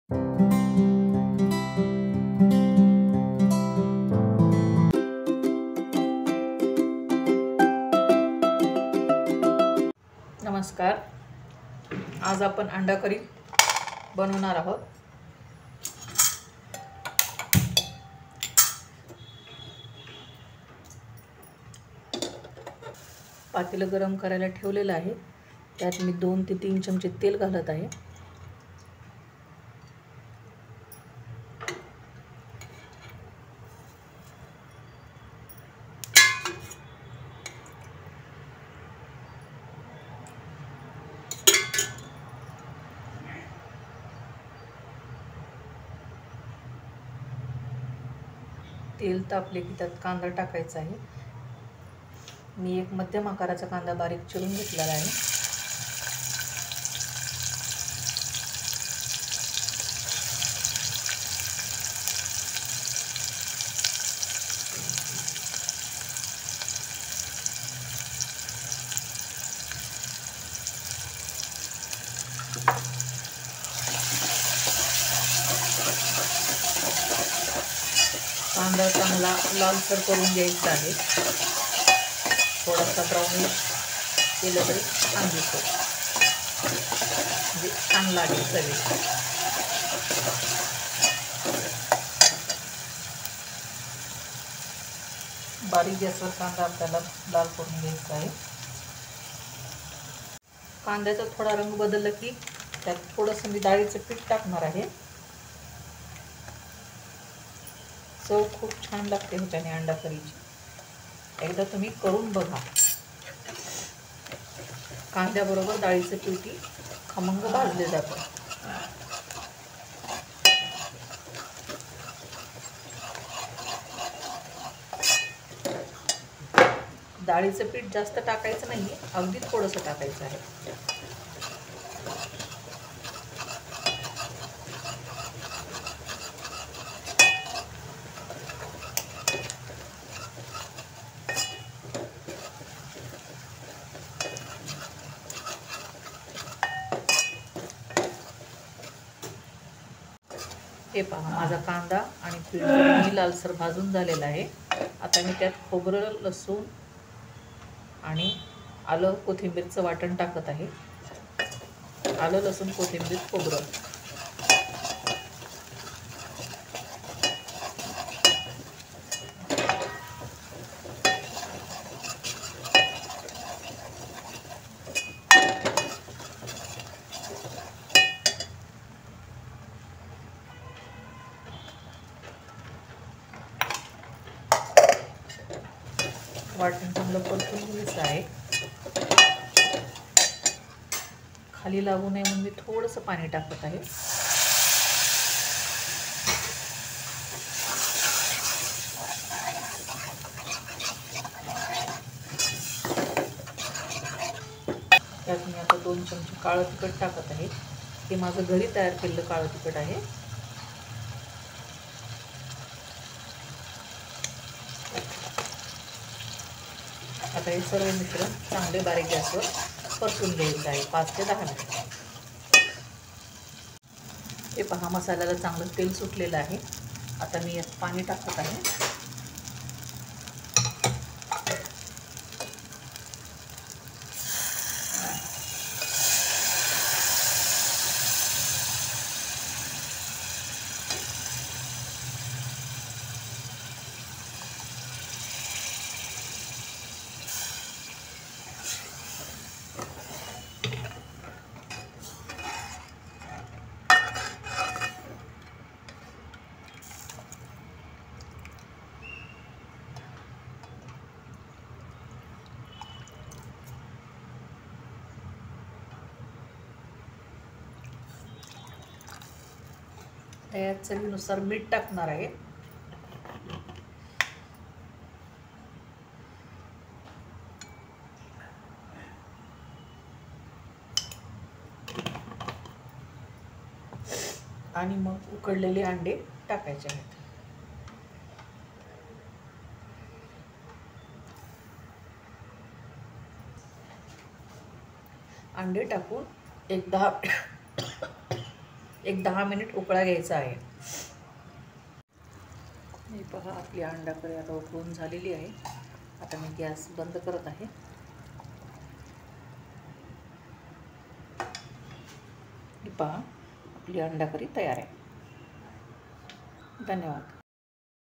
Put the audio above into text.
नमस्कार, आज आपण अंडा करी बनवणार आहोत। पातेलं गरम करायला ठेवलेलं आहे। त्यात मी 2 ते 3 चमचे तेल घालत आहे। तेल तापले की त्यात कांदा टाकायचा आहे। मी एक मध्यम आकाराचा कांदा बारीक चिरून घेतलेला आहे। कांदा चांगला लालसर करून घ्यायचा आहे। थोडासा ब्राउनिश केलं तरी छान दिसतो, म्हणजे छान लागेल चवीला। बारीक गॅसवर कांदा आपल्याला लाल करून घ्यायचा आहे। कांद्याचा थोडा रंग बदलला की त्यात थोडंसं मी डाळीचं पीठ टाकणार आहे। चव खूप छान लागते ह्याच्याने अंडा करीची, एकदा तुम्ही करून बघा। कांद्याबरोबर डाळीचं पीठ खमंग भाजले जातं। डाळीचं पीठ जास्त टाकायचं नाही, अगदी थोडंसं टाकायचं आहे। हे पहा, माझा कांदा आणि पीठ दोन्ही लालसर भाजून झालेला आहे। आता मी त्यात खोबरं, लसूण आणि आलं कोथिंबीरचं वाटण टाकत आहे। आलं, लसूण, कोथिंबीर, खोबरं वाटण चांगलं परतून घ्यायचं आहे। खाली लागू नये म्हणून मी थोडंसं पाणी टाकत आहे। त्यात मी आता 2 चमचे काळं तिखट टाकत आहे। हे माझं घरी तयार केलेलं काळं तिखट आहे। आता हे सर्व मिश्रण चांगले बारीक गॅसवर परतून घ्यायचं आहे 5 ते 10 मिनिट। हे पहा, मसाल्याला चांगलं तेल सुटलेलं आहे। आता मी यात पाणी टाकत आहे। त्यात चवीनुसार मीठ टाकणार आहे। आणि मग उकडलेले अंडे टाकायचे आहेत। अंडे टाकून एक 10 एक 10 मिनिट उकळा घ्यायचा आहे. हे पहा, आपली अंडा करी आता उकळून झालेली आहे. आता मी गॅस बंद करत आहे. हे पहा, आपली अंडा करी तयार आहे. धन्यवाद.